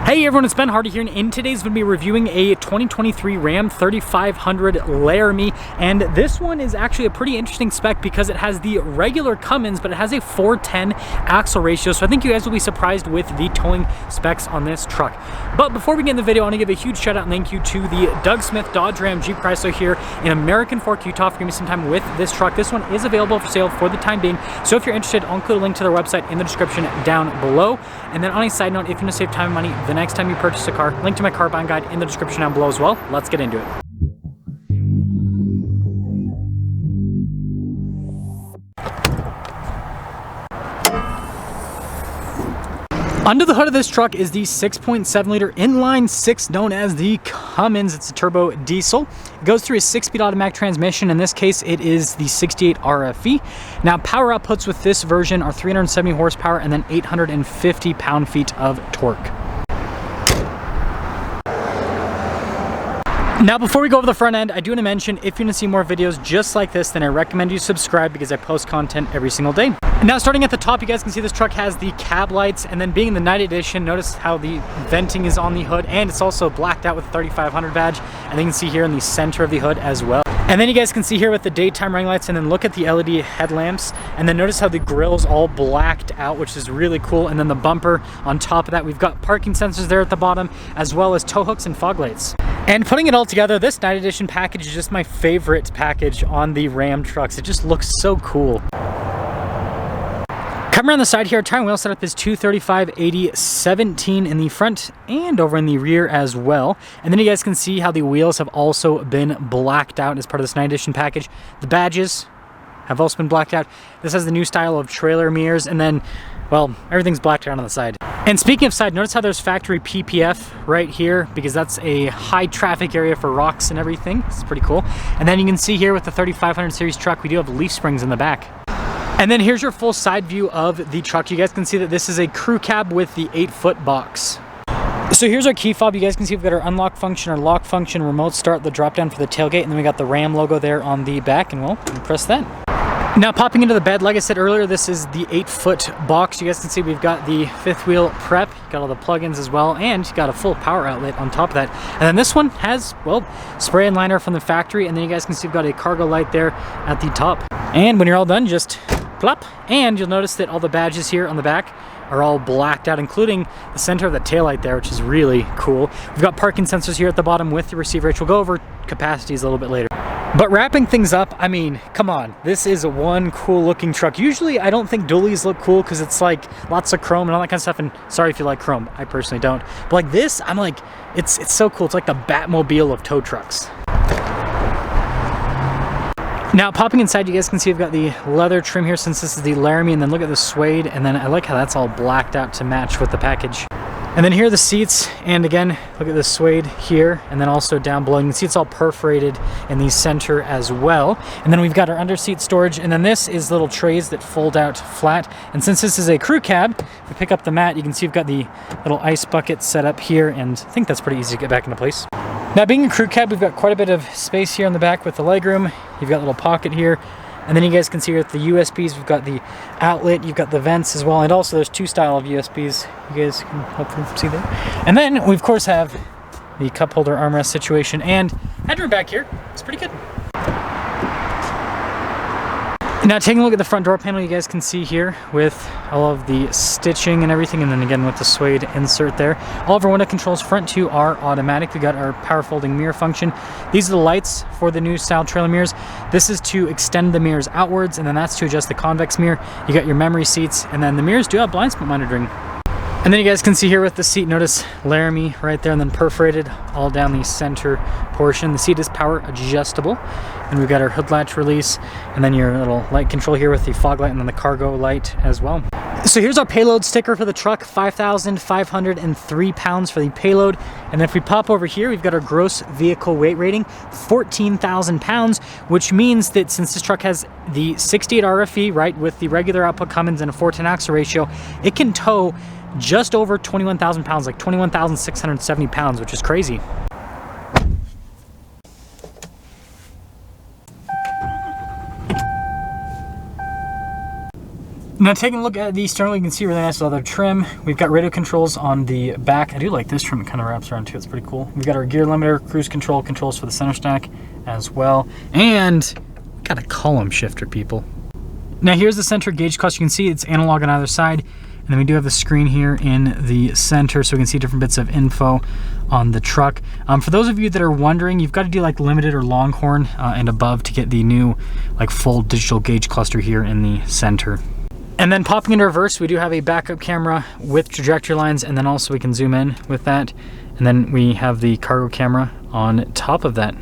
Hey everyone, it's Ben Hardy here, and in today's video, we're reviewing a 2023 Ram 3500 Laramie, and this one is actually a pretty interesting spec because it has the regular Cummins, but it has a 410 axle ratio, so I think you guys will be surprised with the towing specs on this truck. But before we get in the video, I want to give a huge shout out and thank you to the Doug Smith Dodge Ram Jeep Chrysler here in American Fork, Utah for giving me some time with this truck. This one is available for sale for the time being, so if you're interested, I'll include a link to their website in the description down below. And then on a side note, if you want to save time and money the next time you purchase a car, link to my car buying guide in the description down below as well. Let's get into it. Under the hood of this truck is the 6.7 liter inline six known as the Cummins. It's a turbo diesel. It goes through a 6-speed automatic transmission. In this case, it is the 68 RFE. Now, power outputs with this version are 370 horsepower and then 850 pound-feet of torque. Now, before we go over the front end, I do want to mention, if you want to see more videos just like this, then I recommend you subscribe because I post content every single day. Now, starting at the top, you guys can see this truck has the cab lights, and then being the night edition, notice how the venting is on the hood, and it's also blacked out with the 3500 badge, and you can see here in the center of the hood as well. And then you guys can see here with the daytime running lights, and then look at the LED headlamps, and then notice how the grill's all blacked out, which is really cool. And then the bumper on top of that, we've got parking sensors there at the bottom, as well as tow hooks and fog lights. And putting it all together, this night edition package is just my favorite package on the Ram trucks. It just looks so cool. Coming around the side here, our tire and wheel setup is 235/80/17 in the front and over in the rear as well. And then you guys can see how the wheels have also been blacked out as part of this night edition package. The badges have also been blacked out. This has the new style of trailer mirrors, and then, well, everything's blacked out on the side. And speaking of side, notice how there's factory PPF right here because that's a high traffic area for rocks and everything. It's pretty cool. And then you can see here with the 3500 series truck, we do have leaf springs in the back. And then here's your full side view of the truck. You guys can see that this is a crew cab with the 8-foot box. So here's our key fob. You guys can see we've got our unlock function, our lock function, remote start, the drop down for the tailgate, and then we got the Ram logo there on the back, and we'll press that. Now, popping into the bed, like I said earlier, this is the 8-foot box. You guys can see we've got the fifth wheel prep, got all the plugins as well, and you got a full power outlet on top of that. And then this one has, well, spray and liner from the factory, and then you guys can see we've got a cargo light there at the top. And when you're all done, just plop, and you'll notice that all the badges here on the back are all blacked out, including the center of the taillight there, which is really cool. We've got parking sensors here at the bottom with the receiver, which we'll go over capacities a little bit later. But wrapping things up, I mean, come on, this is one cool looking truck. Usually I don't think dualies look cool because it's like lots of chrome and all that kind of stuff, and sorry if you like chrome, I personally don't. But like this, I'm like, it's so cool. It's like the Batmobile of tow trucks. Now, popping inside, you guys can see we've got the leather trim here since this is the Laramie, and then look at the suede, and then I like how that's all blacked out to match with the package. And then here are the seats, and again, look at the suede here, and then also down below. You can see it's all perforated in the center as well. And then we've got our under-seat storage, and then this is little trays that fold out flat. And since this is a crew cab, if we pick up the mat, you can see we've got the little ice bucket set up here, and I think that's pretty easy to get back into place. Now, being a crew cab, we've got quite a bit of space here in the back with the legroom. You've got a little pocket here. And then you guys can see here with the USBs, we've got the outlet, you've got the vents as well, and also there's two style of USBs you guys can hopefully see there. And then we of course have the cup holder armrest situation, and headroom back here. It's pretty good. Now, taking a look at the front door panel, you guys can see here with all of the stitching and everything, and then again with the suede insert there. All of our window controls front two are automatic. We got our power folding mirror function. These are the lights for the new style trailer mirrors. This is to extend the mirrors outwards, and then that's to adjust the convex mirror. You got your memory seats, and then the mirrors do have blind spot monitoring. And then you guys can see here with the seat, notice Laramie right there, and then perforated all down the center portion. The seat is power adjustable. And we've got our hood latch release, and then your little light control here with the fog light and then the cargo light as well. So here's our payload sticker for the truck, 5,503 pounds for the payload. And then if we pop over here, we've got our gross vehicle weight rating, 14,000 pounds, which means that since this truck has the 68 RFE, right, with the regular output Cummins and a 410 axle ratio, it can tow just over 21,000 pounds, like 21,670 pounds, which is crazy. Now taking a look at the steering wheel, you can see really nice leather trim. We've got radio controls on the back. I do like this trim, it kind of wraps around too, it's pretty cool. We've got our gear limiter, cruise control, controls for the center stack as well. And got a column shifter, people. Now here's the center gauge cluster. You can see it's analog on either side. And then we do have the screen here in the center so we can see different bits of info on the truck. For those of you that are wondering, you've got to do like limited or longhorn and above to get the new like full digital gauge cluster here in the center. And then popping into reverse, we do have a backup camera with trajectory lines, and then also we can zoom in with that. And then we have the cargo camera on top of that.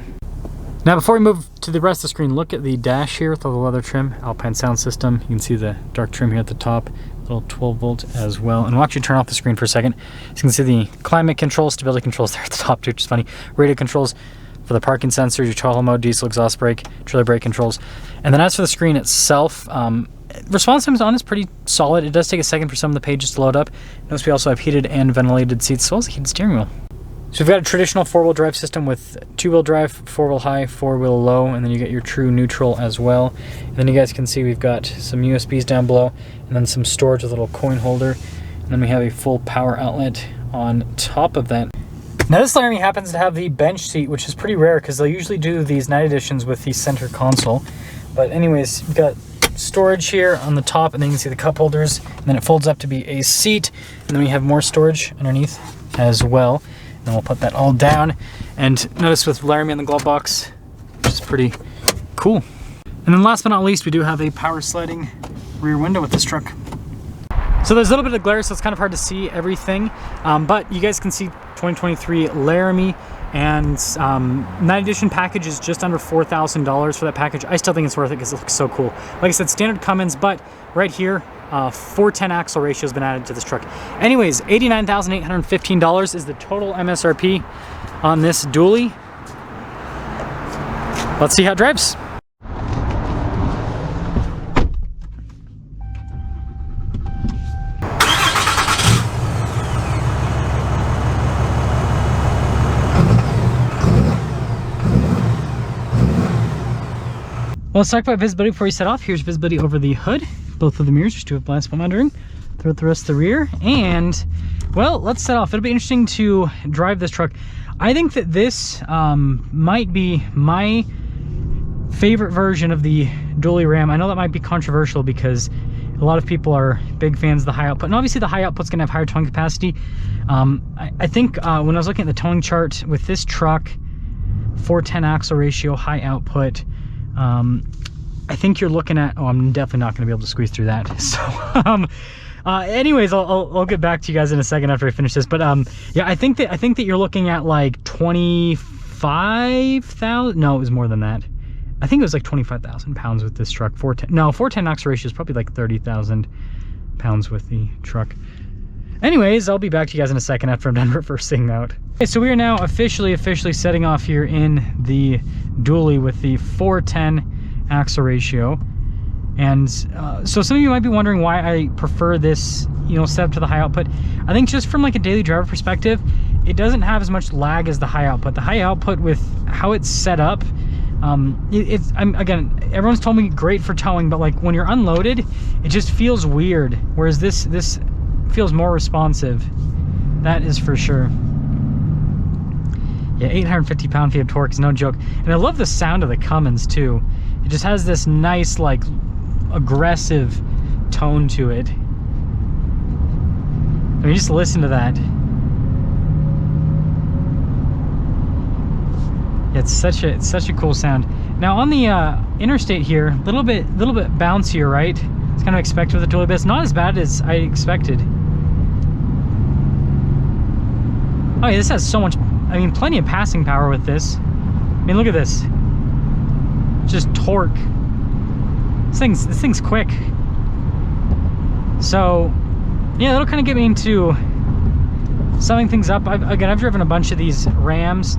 Now before we move to the rest of the screen, look at the dash here with all the leather trim, Alpine sound system. You can see the dark trim here at the top, little 12 volt as well. And we'll actually turn off the screen for a second. So you can see the climate control, stability controls there at the top too, which is funny. Radio controls for the parking sensors, your throttle mode, diesel exhaust brake, trailer brake controls. And then as for the screen itself, response times on is pretty solid. It does take a second for some of the pages to load up. Notice we also have heated and ventilated seats, as well as a heated steering wheel. So we've got a traditional 4-wheel drive system with 2-wheel drive, 4-wheel high, 4-wheel low, and then you get your true neutral as well. And then you guys can see we've got some USBs down below, and then some storage with a little coin holder. And then we have a full power outlet on top of that. Now this Laramie happens to have the bench seat, which is pretty rare because they'll usually do these night editions with the center console. But anyways, we've got storage here on the top, and then you can see the cup holders, and then it folds up to be a seat, and then we have more storage underneath as well. And then we'll put that all down, and notice with Laramie on the glove box, which is pretty cool. And then last but not least, we do have a power sliding rear window with this truck. So there's a little bit of glare, so it's kind of hard to see everything, but you guys can see 2023 Laramie. And Night Edition package is just under $4,000 for that package. I still think it's worth it because it looks so cool. Like I said, standard Cummins, but right here, 410 axle ratio has been added to this truck. Anyways, $89,815 is the total MSRP on this dually. Let's see how it drives. Well, let's talk about visibility before we set off. Here's visibility over the hood. Both of the mirrors just do have blind spot monitoring throughout the rest of the rear. And, well, let's set off. It'll be interesting to drive this truck. I think that this might be my favorite version of the dually Ram. I know that might be controversial because a lot of people are big fans of the high output. And obviously the high output's gonna have higher towing capacity. I think when I was looking at the towing chart with this truck, 410 axle ratio, high output, I think you're looking at, oh, I'm definitely not going to be able to squeeze through that. So, anyways, I'll get back to you guys in a second after I finish this. But yeah, I think that you're looking at like 25,000. No, it was more than that. I think it was like 25,000 pounds with this truck. 410 axle ratio is probably like 30,000 pounds with the truck. Anyways, I'll be back to you guys in a second after I'm done reversing out. Okay, so we are now officially setting off here in the dually with the 410 axle ratio. And so some of you might be wondering why I prefer this, you know, setup to the high output. I think just from like a daily driver perspective, it doesn't have as much lag as the high output. The high output, with how it's set up, again, everyone's told me great for towing, but like when you're unloaded, it just feels weird. Whereas this feels more responsive. That is for sure. Yeah, 850 pound-feet of torque is no joke. And I love the sound of the Cummins too. It just has this nice, like, aggressive tone to it. I mean, just listen to that. Yeah, it's such a cool sound. Now on the interstate here, a little bit bouncier, right? It's kind of expected with the dually, but it's not as bad as I expected. Oh yeah, this has so much, I mean, plenty of passing power with this. I mean, look at this. Just torque. This thing's quick. So, yeah, that'll kind of get me into summing things up. I've driven a bunch of these Rams.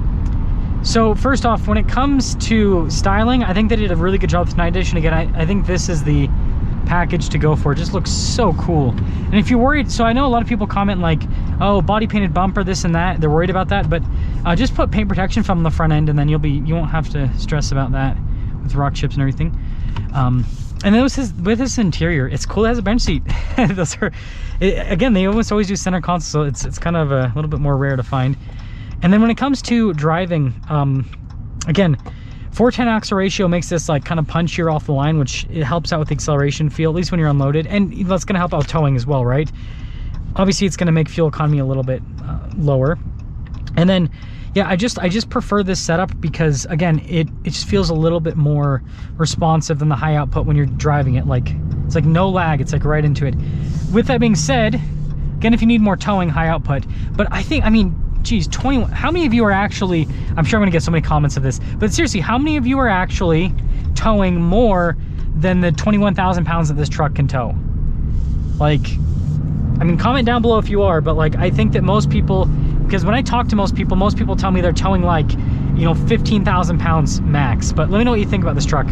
So first off, when it comes to styling, I think they did a really good job with Night Edition. Again, I think this is the package to go for. It just looks so cool. And if you're worried, so I know a lot of people comment like, oh, body painted bumper, this and that, they're worried about that, but just put paint protection film on the front end, and then you won't have to stress about that with rock chips and everything. And then with his interior, it's cool. It has a bench seat. Those are, again, they almost always do center console, so it's kind of a little bit more rare to find. And then when it comes to driving, again, 410 axle ratio makes this like kind of punchier off the line, which it helps out with the acceleration feel, at least when you're unloaded, and that's going to help out towing as well, right? Obviously, it's going to make fuel economy a little bit lower. And then, yeah, I just prefer this setup because, again, it just feels a little bit more responsive than the high output when you're driving it. Like, it's like no lag, it's like right into it. With that being said, again, if you need more towing, high output. But I think, I mean, geez, 21, how many of you are actually, I'm sure I'm gonna get so many comments of this, but seriously, how many of you are actually towing more than the 21,000 pounds that this truck can tow? Like, I mean, comment down below if you are, but like, I think that most people, because when I talk to most people tell me they're towing like, you know, 15,000 pounds max. But let me know what you think about this truck.